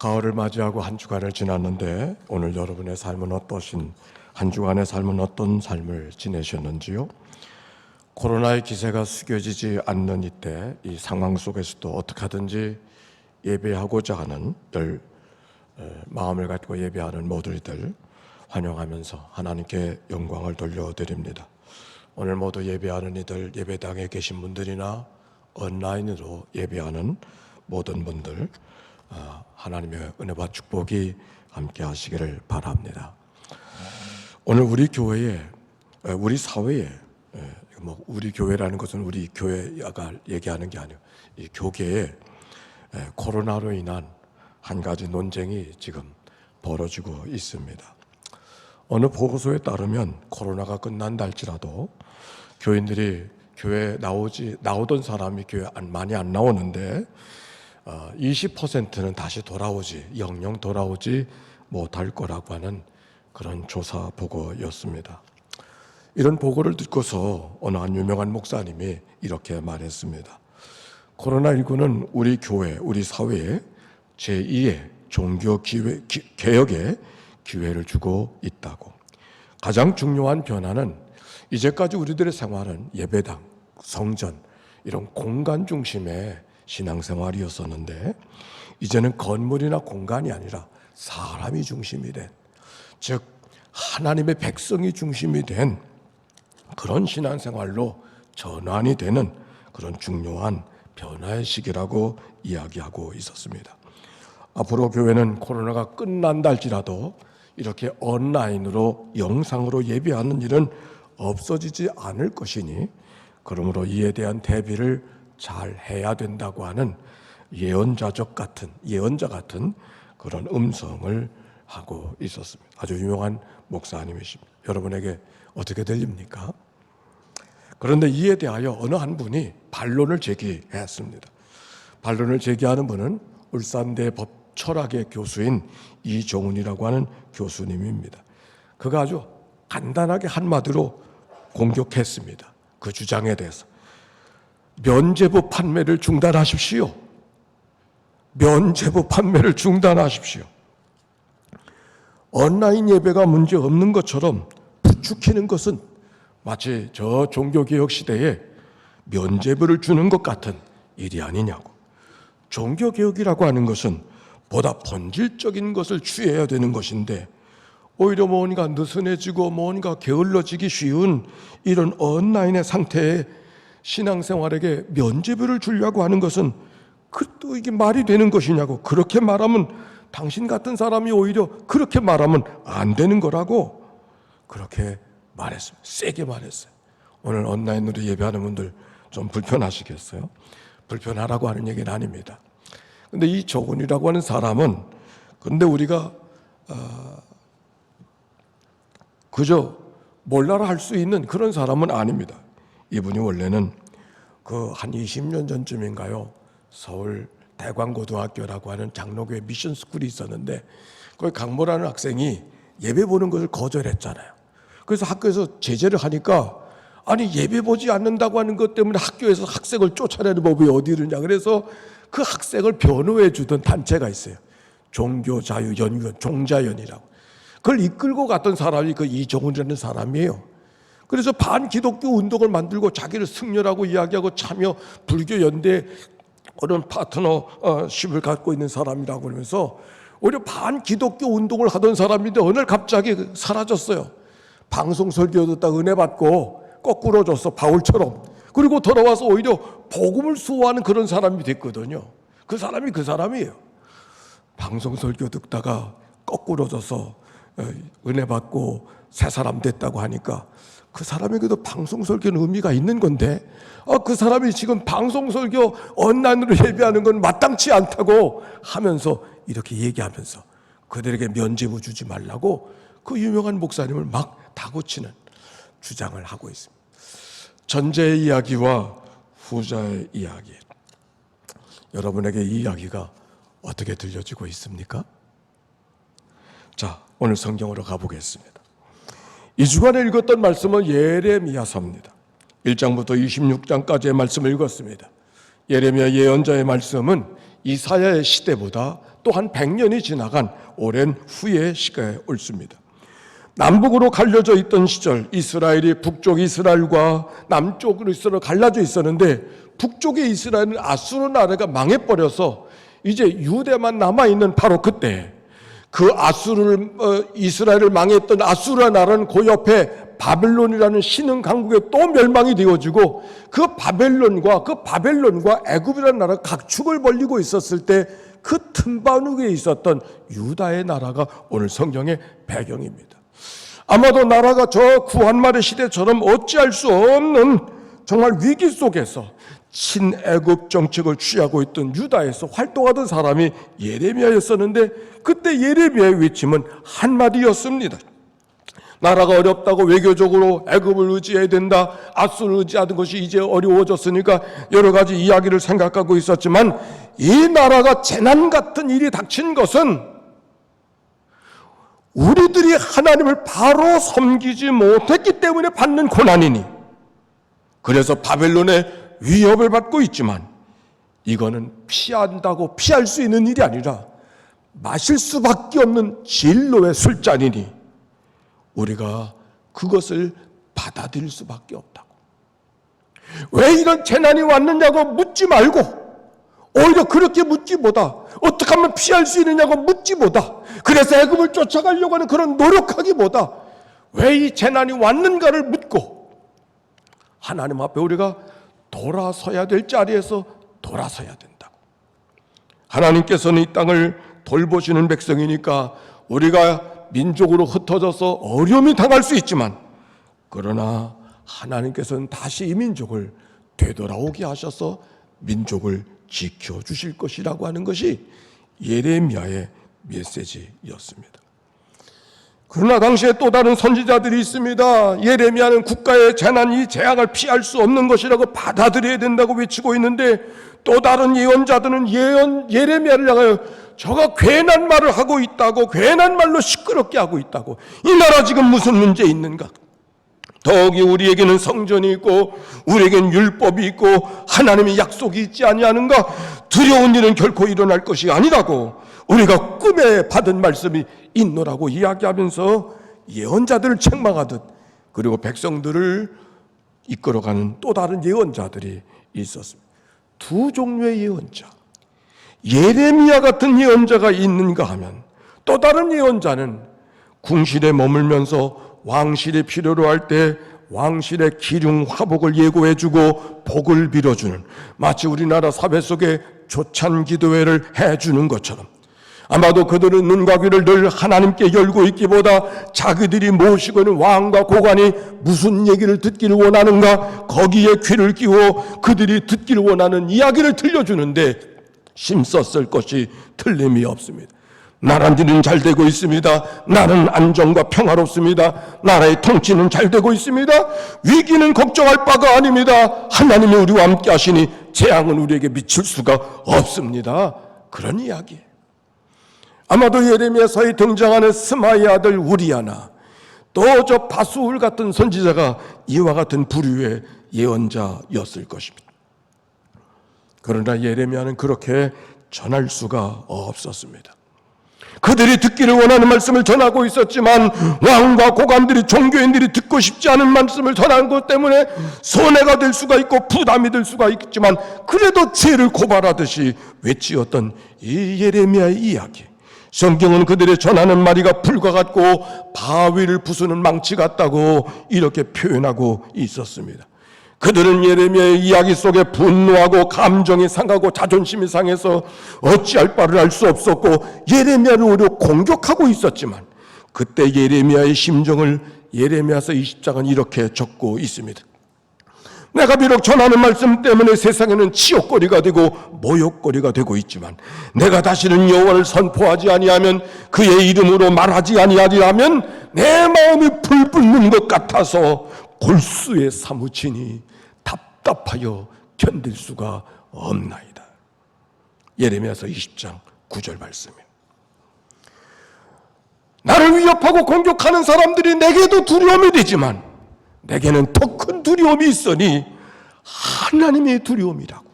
가을을 맞이하고 한 주간을 지났는데 오늘 여러분의 삶은 한 주간의 삶은 어떤 삶을 지내셨는지요? 코로나의 기세가 숙여지지 않는 이때 이 상황 속에서도 어떻게 하든지 예배하고자 하는 마음을 갖고 예배하는 모두들 환영하면서 하나님께 영광을 돌려드립니다. 오늘 모두 예배하는 이들, 예배당에 계신 분들이나 온라인으로 예배하는 모든 분들 하나님의 은혜와 축복이 함께 하시기를 바랍니다. 오늘 우리 교회에, 우리 사회에, 우리 교회라는 것은 우리 교회가 얘기하는 게 아니에요. 이 교계에 코로나로 인한 한 가지 논쟁이 지금 벌어지고 있습니다. 어느 보고서에 따르면 코로나가 끝난다 할지라도 교인들이 교회에 나오던 사람이 교회에 많이 안 나오는데 20%는 다시 영영 돌아오지 못할 거라고 하는 그런 조사 보고였습니다. 이런 보고를 듣고서 어느 한 유명한 목사님이 이렇게 말했습니다. 코로나19는 우리 교회, 우리 사회에 제2의 종교 개혁의 기회를 주고 있다고. 가장 중요한 변화는 이제까지 우리들의 생활은 예배당, 성전 이런 공간 중심의 신앙생활이었었는데 이제는 건물이나 공간이 아니라 사람이 중심이 된, 즉 하나님의 백성이 중심이 된 그런 신앙생활로 전환이 되는 그런 중요한 변화의 시기라고 이야기하고 있었습니다. 앞으로 교회는 코로나가 끝난다 할지라도 이렇게 온라인으로 영상으로 예배하는 일은 없어지지 않을 것이니 그러므로 이에 대한 대비를 잘 해야 된다고 하는 예언자 같은 그런 음성을 하고 있었습니다. 아주 유명한 목사님이십니다. 여러분에게 어떻게 들립니까? 그런데 이에 대하여 어느 한 분이 반론을 제기했습니다. 반론을 제기하는 분은 울산대 법철학의 교수인 이종훈이라고 하는 교수님입니다. 그가 아주 간단하게 한마디로 공격했습니다. 그 주장에 대해서. 면죄부 판매를 중단하십시오. 면죄부 판매를 중단하십시오. 온라인 예배가 문제 없는 것처럼 부추기는 것은 마치 저 종교개혁 시대에 면죄부를 주는 것 같은 일이 아니냐고. 종교개혁이라고 하는 것은 보다 본질적인 것을 취해야 되는 것인데 오히려 뭔가 느슨해지고 뭔가 게을러지기 쉬운 이런 온라인의 상태에 신앙생활에게 면죄부를 주려고 하는 것은 또 이게 말이 되는 것이냐고. 그렇게 말하면 당신 같은 사람이 오히려 그렇게 말하면 안 되는 거라고 그렇게 말했습니다. 세게 말했어요. 오늘 온라인으로 예배하는 분들 좀 불편하시겠어요? 불편하라고 하는 얘기는 아닙니다. 근데 이 조군이라고 하는 사람은 근데 우리가 그저 몰라라 할 수 있는 그런 사람은 아닙니다. 이분이 원래는 그 한 20년 전쯤인가요? 서울 대광고등학교라고 하는 장로교회 미션 스쿨이 있었는데 거기 강모라는 학생이 예배 보는 것을 거절했잖아요. 그래서 학교에서 제재를 하니까 아니 예배 보지 않는다고 하는 것 때문에 학교에서 학생을 쫓아내는 법이 어디 있느냐. 그래서 그 학생을 변호해 주던 단체가 있어요. 종교자유연구원, 종자연이라고. 그걸 이끌고 갔던 사람이 그 이종훈이라는 사람이에요. 그래서 반기독교 운동을 만들고 자기를 승려라고 이야기하고 참여 불교연대 그런 파트너십을 갖고 있는 사람이라고 그러면서 오히려 반기독교 운동을 하던 사람인데 어느 날 갑자기 사라졌어요. 방송 설교 듣다 은혜 받고 거꾸로 줬어, 바울처럼. 그리고 돌아와서 오히려 복음을 수호하는 그런 사람이 됐거든요. 그 사람이 그 사람이에요. 방송 설교 듣다가 거꾸로 져서 은혜 받고 새 사람 됐다고 하니까 그 사람에게도 방송 설교는 의미가 있는 건데 그 사람이 지금 방송 설교 온라인으로 예배하는 건 마땅치 않다고 하면서 이렇게 얘기하면서 그들에게 면죄부 주지 말라고 그 유명한 목사님을 막 다그치는 주장을 하고 있습니다. 전자의 이야기와 후자의 이야기, 여러분에게 이 이야기가 어떻게 들려지고 있습니까? 자, 오늘 성경으로 가보겠습니다. 이 주간에 읽었던 말씀은 예레미야서입니다. 1장부터 26장까지의 말씀을 읽었습니다. 예레미야 예언자의 말씀은 이사야의 시대보다 또한 100년이 지나간 오랜 후의 시가에 옳습니다. 남북으로 갈려져 있던 시절 이스라엘이 북쪽 이스라엘과 남쪽으로 이스라엘 갈라져 있었는데 북쪽의 이스라엘은 아수르 나라가 망해버려서 이제 유대만 남아있는 바로 그때 그 이스라엘을 망했던 아수르 나라는 그 옆에 바벨론이라는 신흥 강국에 또 멸망이 되어지고 그 바벨론과 애굽이라는 나라가 각축을 벌리고 있었을 때 그 틈바누에 있었던 유다의 나라가 오늘 성경의 배경입니다. 아마도 나라가 저 구한말의 시대처럼 어찌할 수 없는 정말 위기 속에서 친애굽 정책을 취하고 있던 유다에서 활동하던 사람이 예레미야였었는데 그때 예레미야의 외침은 한마디였습니다. 나라가 어렵다고 외교적으로 애굽을 의지해야 된다, 아수를 의지하던 것이 이제 어려워졌으니까 여러 가지 이야기를 생각하고 있었지만 이 나라가 재난 같은 일이 닥친 것은 우리들이 하나님을 바로 섬기지 못했기 때문에 받는 고난이니, 그래서 바벨론의 위협을 받고 있지만 이거는 피한다고 피할 수 있는 일이 아니라 마실 수밖에 없는 진로의 술잔이니 우리가 그것을 받아들일 수밖에 없다고. 왜 이런 재난이 왔느냐고 묻지 말고 오히려 그렇게 묻기보다 어떻게 하면 피할 수 있느냐고 묻기보다, 그래서 애굽을 쫓아가려고 하는 그런 노력하기보다 왜 이 재난이 왔는가를 묻고 하나님 앞에 우리가 돌아서야 될 자리에서 돌아서야 된다고. 하나님께서는 이 땅을 돌보시는 백성이니까 우리가 민족으로 흩어져서 어려움이 당할 수 있지만, 그러나 하나님께서는 다시 이 민족을 되돌아오게 하셔서 민족을 지켜주실 것이라고 하는 것이 예레미야의 메시지였습니다. 그러나 당시에 또 다른 선지자들이 있습니다. 예레미야는 국가의 재난이 재앙을 피할 수 없는 것이라고 받아들여야 된다고 외치고 있는데 또 다른 예언자들은 예레미야를 향하여 저가 괜한 말을 하고 있다고, 괜한 말로 시끄럽게 하고 있다고, 이 나라 지금 무슨 문제 있는가, 더욱이 우리에게는 성전이 있고 우리에게는 율법이 있고 하나님의 약속이 있지 아니하는가, 두려운 일은 결코 일어날 것이 아니라고, 우리가 꿈에 받은 말씀이 있노라고 이야기하면서 예언자들을 책망하듯, 그리고 백성들을 이끌어가는 또 다른 예언자들이 있었습니다. 두 종류의 예언자, 예레미야 같은 예언자가 있는가 하면 또 다른 예언자는 궁실에 머물면서 왕실이 필요로 할 때 왕실의 기륭 화복을 예고해주고 복을 빌어주는, 마치 우리나라 사회 속에 조찬 기도회를 해주는 것처럼, 아마도 그들은 눈과 귀를 늘 하나님께 열고 있기보다 자기들이 모시고 있는 왕과 고관이 무슨 얘기를 듣기를 원하는가, 거기에 귀를 끼워 그들이 듣기를 원하는 이야기를 들려주는데 힘썼을 것이 틀림이 없습니다. 나라는 잘 되고 있습니다. 나는 안정과 평화롭습니다. 나라의 통치는 잘 되고 있습니다. 위기는 걱정할 바가 아닙니다. 하나님이 우리와 함께 하시니 재앙은 우리에게 미칠 수가 없습니다. 그런 이야기예요. 아마도 예레미야서에 등장하는 스마의 아들 우리아나, 또 저 바수울 같은 선지자가 이와 같은 부류의 예언자였을 것입니다. 그러나 예레미야는 그렇게 전할 수가 없었습니다. 그들이 듣기를 원하는 말씀을 전하고 있었지만 왕과 고관들이, 종교인들이 듣고 싶지 않은 말씀을 전하는 것 때문에 손해가 될 수가 있고 부담이 될 수가 있지만 그래도 죄를 고발하듯이 외치었던 이 예레미야의 이야기, 성경은 그들의 전하는 말이가 불과 같고 바위를 부수는 망치 같다고 이렇게 표현하고 있었습니다. 그들은 예레미야의 이야기 속에 분노하고 감정이 상하고 자존심이 상해서 어찌할 바를 알 수 없었고 예레미야를 오히려 공격하고 있었지만, 그때 예레미야의 심정을 예레미야서 20장은 이렇게 적고 있습니다. 내가 비록 전하는 말씀 때문에 세상에는 치욕거리가 되고 모욕거리가 되고 있지만, 내가 다시는 여호와를 선포하지 아니하면, 그의 이름으로 말하지 아니하리라면 내 마음이 불붙는 것 같아서 골수에 사무치니 답답하여 견딜 수가 없나이다. 예레미야서 20장 9절 말씀이에요. 나를 위협하고 공격하는 사람들이 내게도 두려움이 되지만 내게는 더 큰 두려움이 있으니 하나님의 두려움이라고.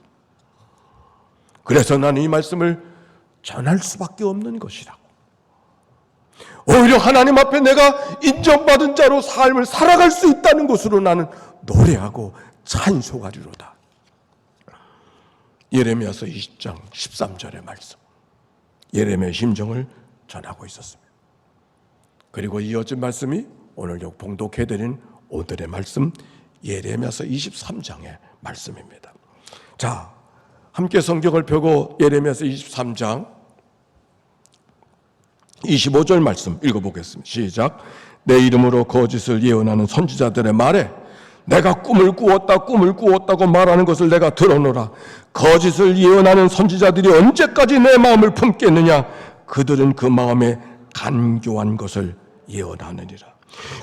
그래서 나는 이 말씀을 전할 수밖에 없는 것이라고. 오히려 하나님 앞에 내가 인정받은 자로 삶을 살아갈 수 있다는 것으로 나는 노래하고 찬송하리로다. 예레미야서 20장 13절의 말씀, 예레미야의 심정을 전하고 있었습니다. 그리고 이어진 말씀이 오늘 봉독해드린 오늘의 말씀, 예레미야서 23장의 말씀입니다. 자, 함께 성경을 펴고 예레미야서 23장 25절 말씀 읽어보겠습니다. 시작. 내 이름으로 거짓을 예언하는 선지자들의 말에 내가 꿈을 꾸었다고 말하는 것을 내가 들어노라. 거짓을 예언하는 선지자들이 언제까지 내 마음을 품겠느냐? 그들은 그 마음에 간교한 것을 예언하느니라.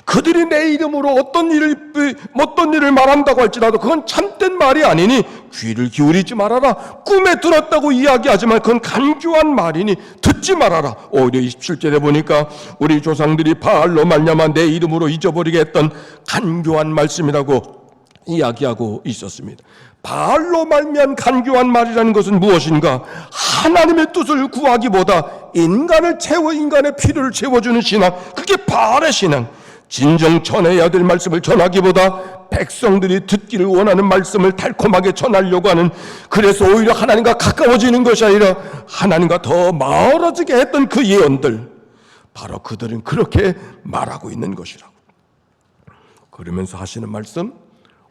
그들이 내 이름으로 어떤 일을 말한다고 할지라도 그건 참된 말이 아니니 귀를 기울이지 말아라. 꿈에 들었다고 이야기하지만 그건 간교한 말이니 듣지 말아라. 오히려 27절에 보니까 우리 조상들이 바알로 말미암아 내 이름으로 잊어버리게 했던 간교한 말씀이라고 이야기하고 있었습니다. 바알로 말미암은 간교한 말이라는 것은 무엇인가? 하나님의 뜻을 구하기보다 인간의 필요를 채워주는 신앙, 그게 바알의 신앙. 진정 전해야 될 말씀을 전하기보다 백성들이 듣기를 원하는 말씀을 달콤하게 전하려고 하는, 그래서 오히려 하나님과 가까워지는 것이 아니라 하나님과 더 멀어지게 했던 그 예언들, 바로 그들은 그렇게 말하고 있는 것이라고. 그러면서 하시는 말씀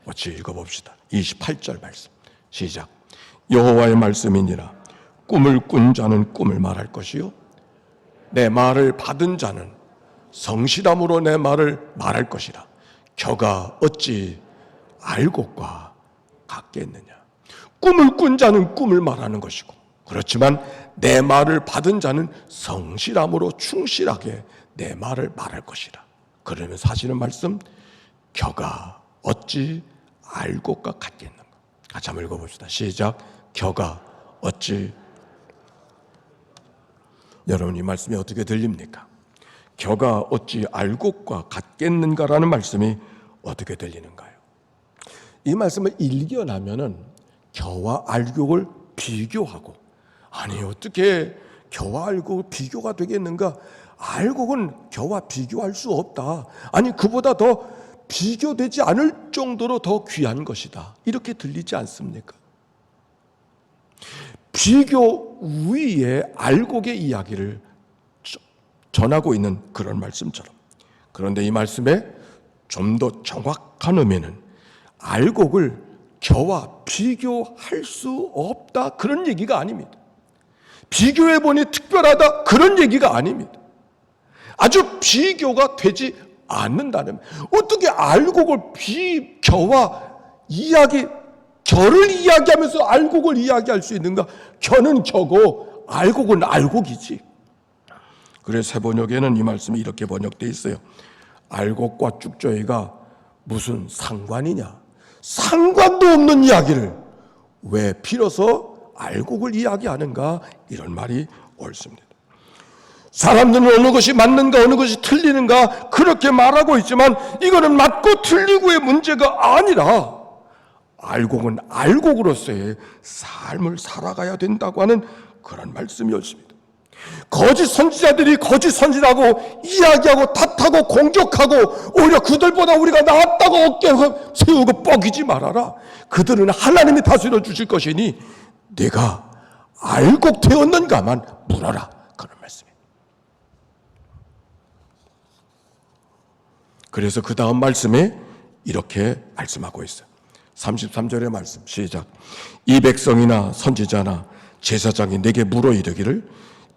같이 읽어봅시다. 28절 말씀 시작. 여호와의 말씀이니라. 꿈을 꾼 자는 꿈을 말할 것이요 내 말을 받은 자는 성실함으로 내 말을 말할 것이라. 겨가 어찌 알곡과 같겠느냐. 꿈을 꾼 자는 꿈을 말하는 것이고, 그렇지만 내 말을 받은 자는 성실함으로 충실하게 내 말을 말할 것이라. 그러면서 하시는 말씀, 겨가 어찌 알곡과 같겠는가. 같이 한번 읽어봅시다. 시작. 겨가 어찌. 여러분, 이 말씀이 어떻게 들립니까? 겨가 어찌 알곡과 같겠는가라는 말씀이 어떻게 들리는가요? 이 말씀을 읽어나면은 겨와 알곡을 비교하고, 아니 어떻게 겨와 알곡을 비교가 되겠는가? 알곡은 겨와 비교할 수 없다. 아니 그보다 더 비교되지 않을 정도로 더 귀한 것이다. 이렇게 들리지 않습니까? 비교 위에 알곡의 이야기를 전하고 있는 그런 말씀처럼. 그런데 이 말씀에 좀 더 정확한 의미는 알곡을 겨와 비교할 수 없다, 그런 얘기가 아닙니다. 비교해보니 특별하다, 그런 얘기가 아닙니다. 아주 비교가 되지 않는다는, 어떻게 알곡을 겨와 겨를 이야기하면서 알곡을 이야기할 수 있는가? 겨는 겨고 알곡은 알곡이지. 그래서 세번역에는 이 말씀이 이렇게 번역되어 있어요. 알곡과 쭉저희가 무슨 상관이냐? 상관도 없는 이야기를 왜 빌어서 알곡을 이야기하는가? 이런 말이 옳습니다. 사람들은 어느 것이 맞는가 어느 것이 틀리는가 그렇게 말하고 있지만, 이거는 맞고 틀리고의 문제가 아니라 알곡은 알곡으로서의 삶을 살아가야 된다고 하는 그런 말씀이었습니다. 거짓 선지자들이 거짓 선지라고 이야기하고 탓하고 공격하고 오히려 그들보다 우리가 낫다고 어깨 세우고 뻐기지 말아라. 그들은 하나님이 다스려 주실 것이니 내가 알곡 되었는가만 물어라, 그런 말씀입니다. 그래서 그 다음 말씀에 이렇게 말씀하고 있어요. 33절의 말씀 시작. 이 백성이나 선지자나 제사장이 내게 물어 이르기를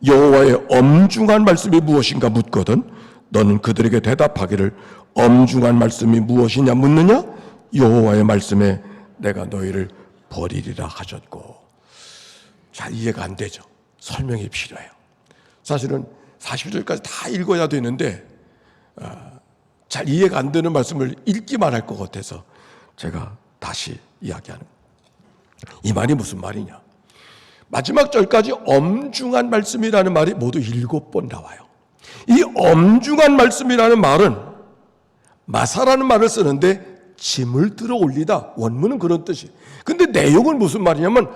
여호와의 엄중한 말씀이 무엇인가 묻거든 너는 그들에게 대답하기를 엄중한 말씀이 무엇이냐 묻느냐? 여호와의 말씀에 내가 너희를 버리리라 하셨고. 잘 이해가 안 되죠. 설명이 필요해요. 사실은 40절까지 다 읽어야 되는데 잘 이해가 안 되는 말씀을 읽기만 할 것 같아서 제가 다시 이야기하는, 이 말이 무슨 말이냐? 마지막 절까지 엄중한 말씀이라는 말이 모두 7번 나와요. 이 엄중한 말씀이라는 말은 마사라는 말을 쓰는데 짐을 들어 올리다, 원문은 그런 뜻이에요. 근데 내용은 무슨 말이냐면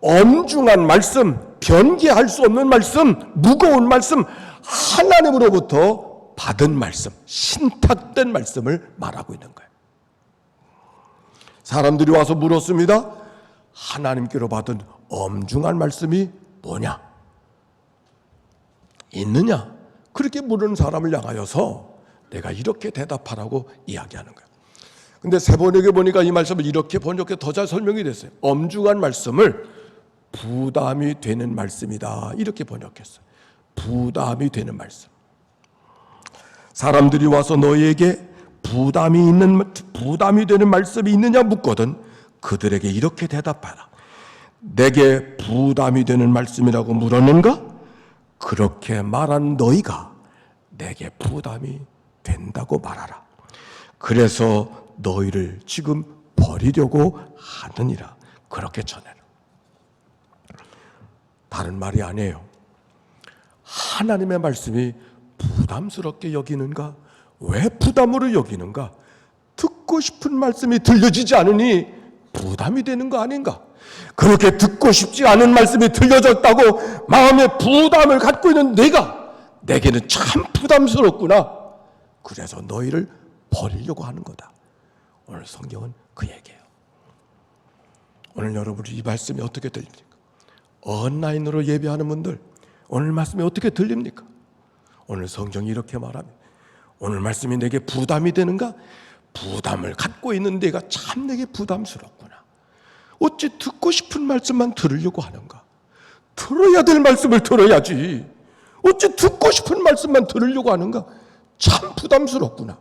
엄중한 말씀, 변개할 수 없는 말씀, 무거운 말씀, 하나님으로부터 받은 말씀, 신탁된 말씀을 말하고 있는 거예요. 사람들이 와서 물었습니다. 하나님께로 받은 엄중한 말씀이 뭐냐? 있느냐? 그렇게 물은 사람을 향하여서 내가 이렇게 대답하라고 이야기하는 거예요. 근데 세 번역에 보니까 이 말씀을 이렇게 번역해 더 잘 설명이 됐어요. 엄중한 말씀을 부담이 되는 말씀이다. 이렇게 번역했어요. 부담이 되는 말씀. 사람들이 와서 너희에게 부담이 되는 말씀이 있느냐 묻거든 그들에게 이렇게 대답하라. 내게 부담이 되는 말씀이라고 물었는가? 그렇게 말한 너희가 내게 부담이 된다고 말하라. 그래서 너희를 지금 버리려고 하느니라. 그렇게 전해라. 다른 말이 아니에요. 하나님의 말씀이 부담스럽게 여기는가? 왜 부담으로 여기는가? 듣고 싶은 말씀이 들려지지 않으니 부담이 되는 거 아닌가? 그렇게 듣고 싶지 않은 말씀이 들려졌다고 마음에 부담을 갖고 있는 내게는 참 부담스럽구나. 그래서 너희를 버리려고 하는 거다. 오늘 성경은 그 얘기예요. 오늘 여러분이 이 말씀이 어떻게 들립니까? 온라인으로 예배하는 분들 오늘 말씀이 어떻게 들립니까? 오늘 성경이 이렇게 말합니다. 오늘 말씀이 내게 부담이 되는가? 부담을 갖고 있는 내가 참 내게 부담스럽구나. 어찌 듣고 싶은 말씀만 들으려고 하는가? 들어야 될 말씀을 들어야지. 어찌 듣고 싶은 말씀만 들으려고 하는가? 참 부담스럽구나.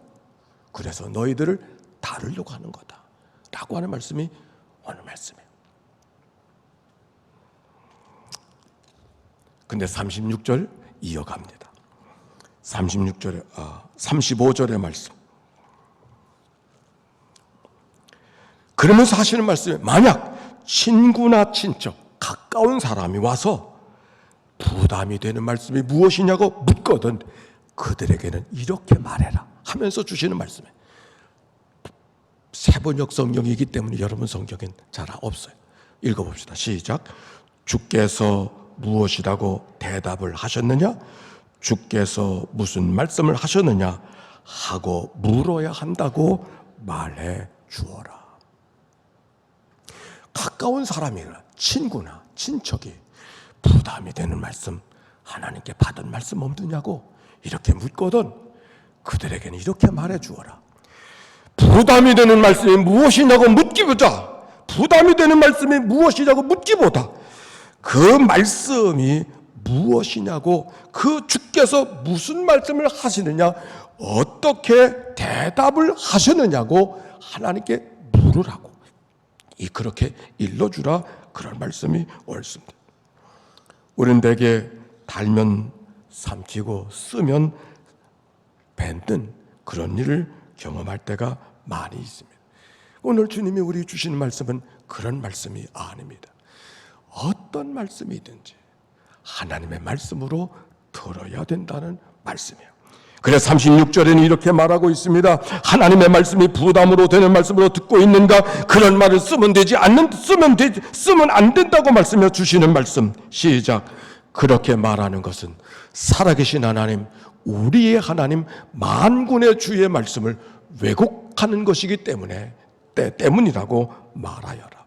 그래서 너희들을 다루려고 하는 거다. 라고 하는 말씀이 오늘 말씀이에요. 근데 36절 이어갑니다. 35절의 말씀. 그러면서 하시는 말씀이 만약 친구나 친척, 가까운 사람이 와서 부담이 되는 말씀이 무엇이냐고 묻거든 그들에게는 이렇게 말해라 하면서 주시는 말씀이에요. 세번역 성경이기 때문에 여러분 성경엔 잘 없어요. 읽어봅시다. 시작. 주께서 무엇이라고 대답을 하셨느냐? 주께서 무슨 말씀을 하셨느냐? 하고 물어야 한다고 말해 주어라. 가까운 사람이나 친구나 친척이 부담이 되는 말씀, 하나님께 받은 말씀 없느냐고 이렇게 묻거든 그들에게는 이렇게 말해 주어라. 부담이 되는 말씀이 무엇이냐고 묻기보다 부담이 되는 말씀이 무엇이냐고 묻기보다 그 말씀이 무엇이냐고 그 주께서 무슨 말씀을 하시느냐 어떻게 대답을 하시느냐고 하나님께 물으라고 그렇게 일러주라 그런 말씀이 옳습니다. 우리는 대개 달면 삼키고 쓰면 뱉는 그런 일을 경험할 때가 많이 있습니다. 오늘 주님이 우리 주시는 말씀은 그런 말씀이 아닙니다. 어떤 말씀이든지 하나님의 말씀으로 들어야 된다는 말씀이에요. 그래서 36절에는 이렇게 말하고 있습니다. 하나님의 말씀이 부담으로 되는 말씀으로 듣고 있는가? 그런 말을 쓰면 안 된다고 말씀해 주시는 말씀. 시작. 그렇게 말하는 것은 살아계신 하나님, 우리의 하나님 만군의 주의 말씀을 왜곡하는 것이기 때문이라고 말하여라.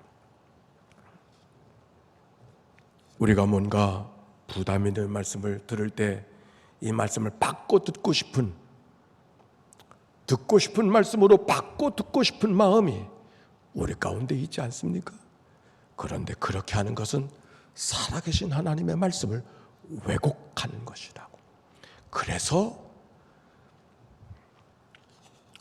우리가 뭔가 부담이 있는 말씀을 들을 때 이 말씀을 바꿔 듣고 싶은 말씀으로 바꿔 듣고 싶은 마음이 우리 가운데 있지 않습니까? 그런데 그렇게 하는 것은 살아계신 하나님의 말씀을 왜곡하는 것이라고. 그래서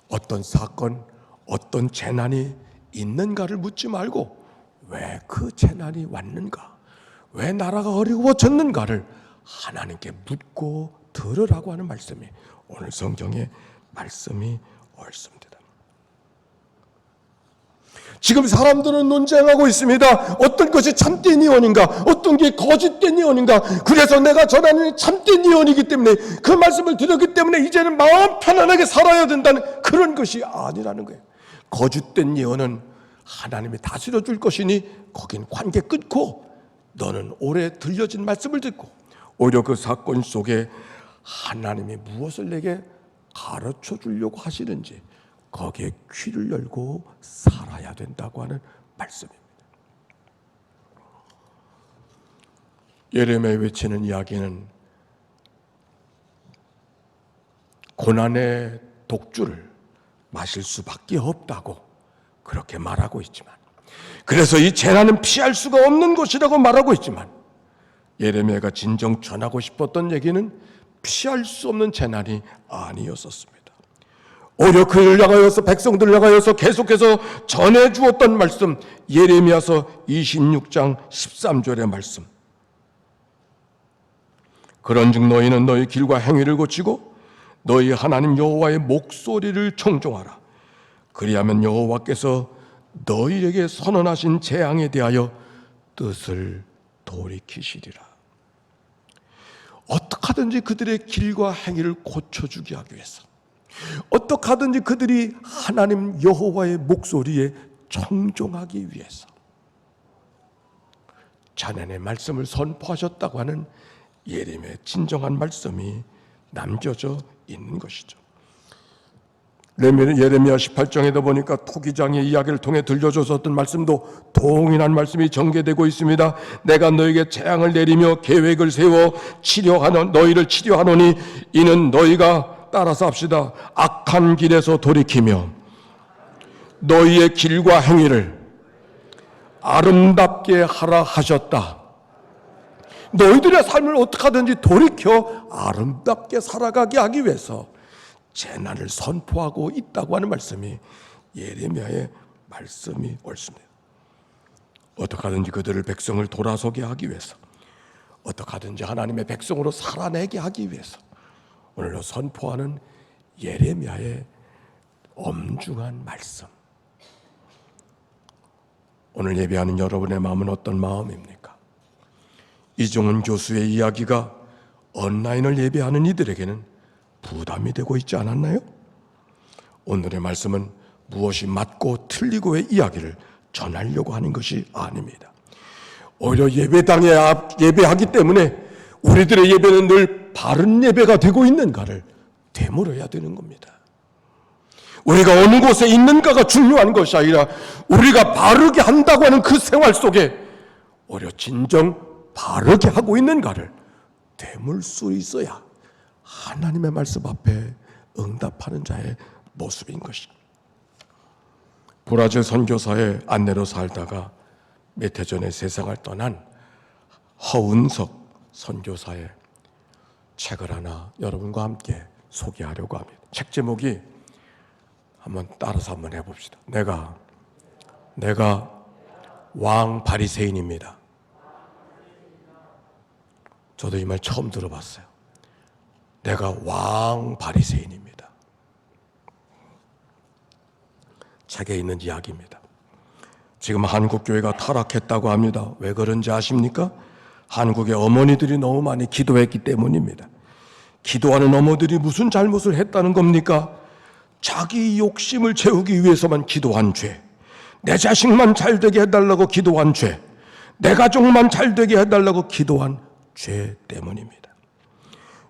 어떤 사건, 어떤 재난이 있는가를 묻지 말고 왜 그 재난이 왔는가, 왜 나라가 어려워졌는가를 하나님께 묻고 들으라고 하는 말씀이 오늘 성경의 말씀이 옳습니다. 지금 사람들은 논쟁하고 있습니다. 어떤 것이 참된 예언인가, 어떤 게 거짓된 예언인가. 그래서 내가 전하는 참된 예언이기 때문에 그 말씀을 들었기 때문에 이제는 마음 편안하게 살아야 된다는 그런 것이 아니라는 거예요. 거짓된 예언은 하나님이 다스려 줄 것이니 거긴 관계 끊고 너는 오래 들려진 말씀을 듣고 오히려 그 사건 속에 하나님이 무엇을 내게 가르쳐 주려고 하시는지 거기에 귀를 열고 살아야 된다고 하는 말씀입니다. 예레미야 외치는 이야기는 고난의 독주를 마실 수밖에 없다고 그렇게 말하고 있지만, 그래서 이 재난은 피할 수가 없는 것이라고 말하고 있지만, 예레미야가 진정 전하고 싶었던 얘기는 피할 수 없는 재난이 아니었었습니다. 오히려 그를 향하여서, 백성들을 향하여서 계속해서 전해주었던 말씀, 예레미야서 26장 13절의 말씀. 그런즉 너희는 너희 길과 행위를 고치고 너희 하나님 여호와의 목소리를 청종하라. 그리하면 여호와께서 너희에게 선언하신 재앙에 대하여 뜻을 돌이키시리라. 어떻게 하든지 그들의 길과 행위를 고쳐주게 하기 위해서, 어떻게 하든지 그들이 하나님 여호와의 목소리에 청종하기 위해서 자네의 말씀을 선포하셨다고 하는 예레미야의 진정한 말씀이 남겨져 있는 것이죠. 예레미야 18장에도 보니까 토기장의 이야기를 통해 들려줬었던 말씀도 동일한 말씀이 전개되고 있습니다. 내가 너에게 재앙을 내리며 계획을 세워 너희를 치료하노니 이는 너희가 따라서 합시다. 악한 길에서 돌이키며 너희의 길과 행위를 아름답게 하라 하셨다. 너희들의 삶을 어떻게 하든지 돌이켜 아름답게 살아가게 하기 위해서 재난을 선포하고 있다고 하는 말씀이 예레미야의 말씀이 옳습니다. 어떻게 하든지 그들을 백성을 돌아서게 하기 위해서, 어떻게 하든지 하나님의 백성으로 살아내게 하기 위해서 오늘로 선포하는 예레미야의 엄중한 말씀. 오늘 예배하는 여러분의 마음은 어떤 마음입니까? 이종훈 교수의 이야기가 온라인을 예배하는 이들에게는 부담이 되고 있지 않았나요? 오늘의 말씀은 무엇이 맞고 틀리고의 이야기를 전하려고 하는 것이 아닙니다. 오히려 예배당에 예배하기 때문에 우리들의 예배는 늘 바른 예배가 되고 있는가를 되물어야 되는 겁니다. 우리가 어느 곳에 있는가가 중요한 것이 아니라 우리가 바르게 한다고 하는 그 생활 속에 오히려 진정 바르게 하고 있는가를 되물 수 있어야 하나님의 말씀 앞에 응답하는 자의 모습인 것입니다. 브라질 선교사의 안내로 살다가 몇 해 전에 세상을 떠난 허은석 선교사의 책을 하나 여러분과 함께 소개하려고 합니다. 책 제목이 한번 따라서 한번 해봅시다. 내가 왕 바리새인입니다. 저도 이 말 처음 들어봤어요. 내가 왕 바리새인입니다. 책에 있는 이야기입니다. 지금 한국 교회가 타락했다고 합니다. 왜 그런지 아십니까? 한국의 어머니들이 너무 많이 기도했기 때문입니다. 기도하는 어머니들이 무슨 잘못을 했다는 겁니까? 자기 욕심을 채우기 위해서만 기도한 죄, 내 자식만 잘되게 해달라고 기도한 죄, 내 가족만 잘되게 해달라고 기도한 죄 때문입니다.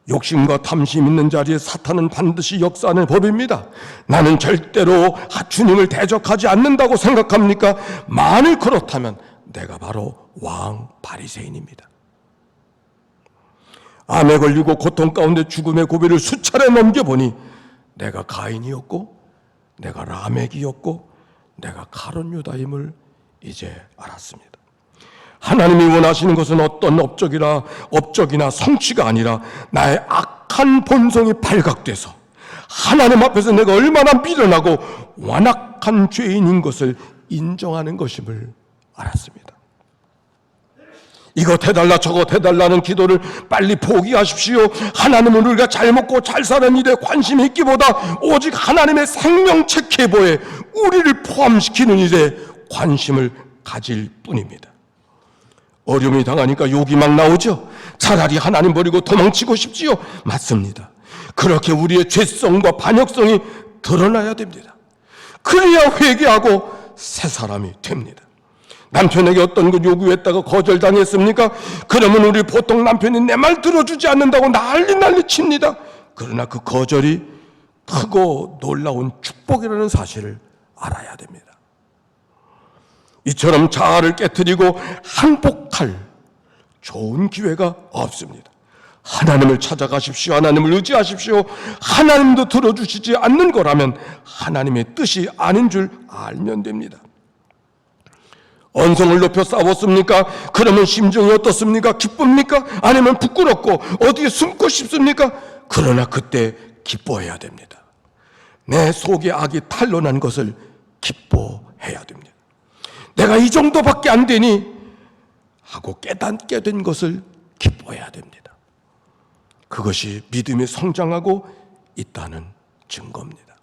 욕심과 탐심 있는 자리에 사탄은 반드시 역사하는 법입니다. 나는 절대로 주님을 대적하지 않는다고 생각합니까? 만일 그렇다면 내가 바로 왕 바리새인입니다. 암에 걸리고 고통 가운데 죽음의 고비를 수차례 넘겨보니 내가 가인이었고 내가 라멕이었고 내가 가룟 유다임을 이제 알았습니다. 하나님이 원하시는 것은 어떤 업적이나 성취가 아니라 나의 악한 본성이 발각돼서 하나님 앞에서 내가 얼마나 미련하고 완악한 죄인인 것을 인정하는 것임을 알았습니다. 이것 해달라 저것 해달라는 기도를 빨리 포기하십시오. 하나님은 우리가 잘 먹고 잘 사는 일에 관심이 있기보다 오직 하나님의 생명책 계보에 우리를 포함시키는 일에 관심을 가질 뿐입니다. 어려움이 당하니까 욕이 막 나오죠. 차라리 하나님 버리고 도망치고 싶지요. 맞습니다. 그렇게 우리의 죄성과 반역성이 드러나야 됩니다. 그래야 회개하고 새 사람이 됩니다. 남편에게 어떤 걸 요구했다가 거절당했습니까? 그러면 우리 보통 남편이 내 말 들어주지 않는다고 난리 칩니다. 그러나 그 거절이 크고 놀라운 축복이라는 사실을 알아야 됩니다. 이처럼 자아를 깨트리고 항복할 좋은 기회가 없습니다. 하나님을 찾아가십시오. 하나님을 의지하십시오. 하나님도 들어주시지 않는 거라면 하나님의 뜻이 아닌 줄 알면 됩니다. 언성을 높여 싸웠습니까? 그러면 심정이 어떻습니까? 기쁩니까? 아니면 부끄럽고 어디에 숨고 싶습니까? 그러나 그때 기뻐해야 됩니다. 내 속에 악이 탄로난 것을 기뻐해야 됩니다. 내가 이 정도밖에 안 되니 하고 깨닫게 된 것을 기뻐해야 됩니다. 그것이 믿음이 성장하고 있다는 증거입니다.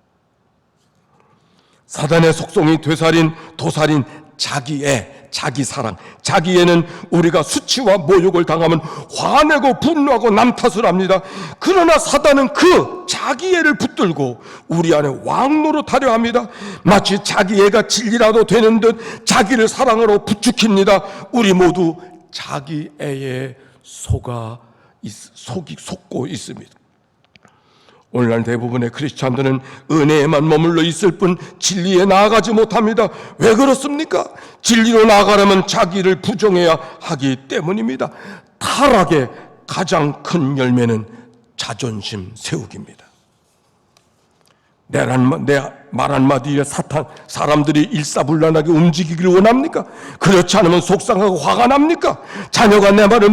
사단의 속성이 되살인, 도살인, 자기애, 자기사랑, 자기애는 우리가 수치와 모욕을 당하면 화내고 분노하고 남 탓을 합니다. 그러나 사단은 그 자기애를 붙들고 우리 안에 왕노릇하려 합니다. 마치 자기애가 진리라도 되는 듯 자기를 사랑으로 부추깁니다. 우리 모두 자기애에 속고 있습니다. 오늘날 대부분의 크리스찬들은 은혜에만 머물러 있을 뿐 진리에 나아가지 못합니다. 왜 그렇습니까? 진리로 나아가려면 자기를 부정해야 하기 때문입니다. 타락의 가장 큰 열매는 자존심 세우기입니다. 내 말 한마디에 사람들이 일사불란하게 움직이기를 원합니까? 그렇지 않으면 속상하고 화가 납니까? 자녀가 내 말을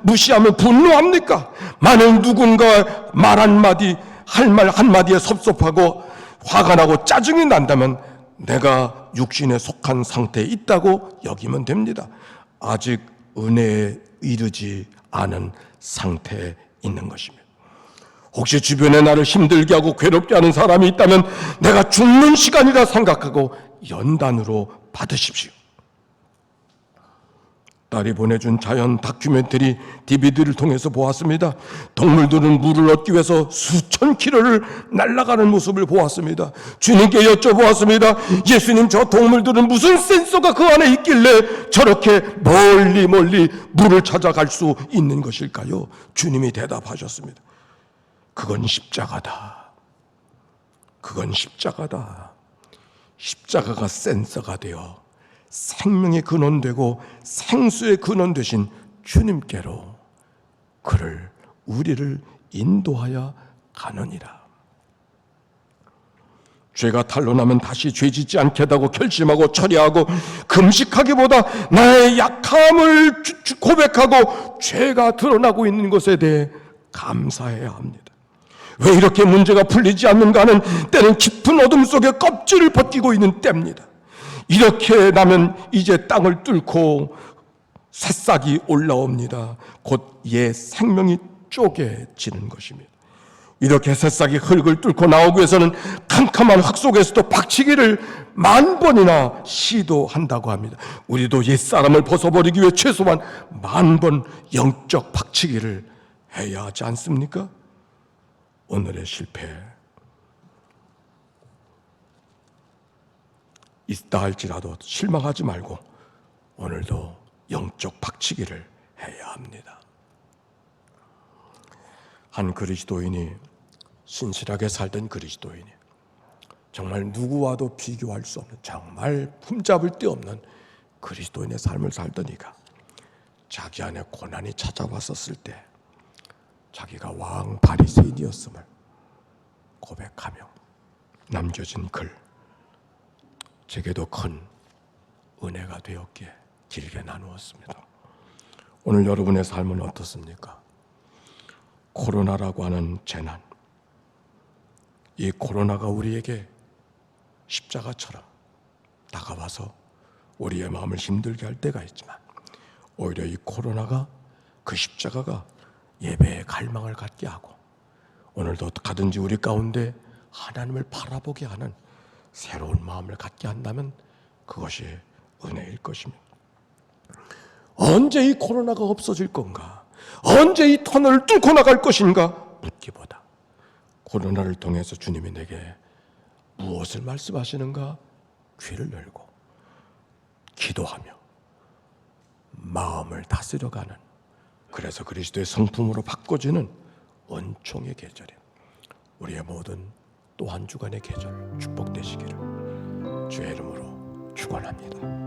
무시하면 분노합니까? 만일 누군가 말 한마디, 할 말 한마디에 섭섭하고 화가 나고 짜증이 난다면 내가 육신에 속한 상태에 있다고 여기면 됩니다. 아직 은혜에 이르지 않은 상태에 있는 것입니다. 혹시 주변에 나를 힘들게 하고 괴롭게 하는 사람이 있다면 내가 죽는 시간이라 생각하고 연단으로 받으십시오. 딸이 보내준 자연 다큐멘터리 DVD를 통해서 보았습니다. 동물들은 물을 얻기 위해서 수천 킬로를 날아가는 모습을 보았습니다. 주님께 여쭤보았습니다. 예수님, 저 동물들은 무슨 센서가 그 안에 있길래 저렇게 멀리 물을 찾아갈 수 있는 것일까요? 주님이 대답하셨습니다. 그건 십자가다. 그건 십자가다. 십자가가 센서가 되어 생명의 근원 되고 생수의 근원 되신 주님께로 우리를 인도하여 가느니라. 죄가 탄로나면 다시 죄짓지 않겠다고 결심하고 처리하고 금식하기보다 나의 약함을 고백하고 죄가 드러나고 있는 것에 대해 감사해야 합니다. 왜 이렇게 문제가 풀리지 않는가 하는 때는 깊은 어둠 속에 껍질을 벗기고 있는 때입니다. 이렇게 나면 이제 땅을 뚫고 새싹이 올라옵니다. 곧 옛 생명이 쪼개지는 것입니다. 이렇게 새싹이 흙을 뚫고 나오기 위해서는 캄캄한 흙 속에서도 박치기를 10,000번이나 시도한다고 합니다. 우리도 옛사람을 벗어버리기 위해 최소한 10,000번 영적 박치기를 해야 하지 않습니까? 오늘의 실패 있다 할지라도 실망하지 말고 오늘도 영적 박치기를 해야 합니다. 한 그리스도인이, 신실하게 살던 그리스도인이 정말 누구와도 비교할 수 없는, 정말 흠잡을 데 없는 그리스도인의 삶을 살던 이가 자기 안에 고난이 찾아왔었을 때 자기가 왕 바리새인이었음을 고백하며 남겨진 글, 제게도 큰 은혜가 되었기에 길게 나누었습니다. 오늘 여러분의 삶은 어떻습니까? 코로나라고 하는 재난, 이 코로나가 우리에게 십자가처럼 다가와서 우리의 마음을 힘들게 할 때가 있지만 오히려 이 코로나가, 그 십자가가 예배의 갈망을 갖게 하고 오늘도 가든지 우리 가운데 하나님을 바라보게 하는 새로운 마음을 갖게 한다면 그것이 은혜일 것입니다. 언제 이 코로나가 없어질 건가? 언제 이 터널을 뚫고 나갈 것인가? 묻기보다 코로나를 통해서 주님이 내게 무엇을 말씀하시는가? 귀를 열고 기도하며 마음을 다스려가는, 그래서 그리스도의 성품으로 바꿔지는 은총의 계절에 우리의 모든 또 한 주간의 계절 축복되시기를 주의 이름으로 축원합니다.